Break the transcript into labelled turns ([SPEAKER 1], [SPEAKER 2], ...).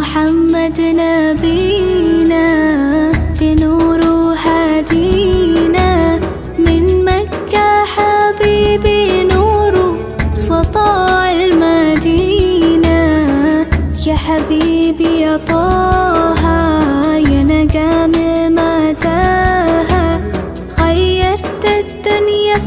[SPEAKER 1] محمد نبينا بنور هدينا من مكة حبيبي نور سطاع المدينة. يا حبيبي يا طه يا نجم متاهة غيرت الدنيا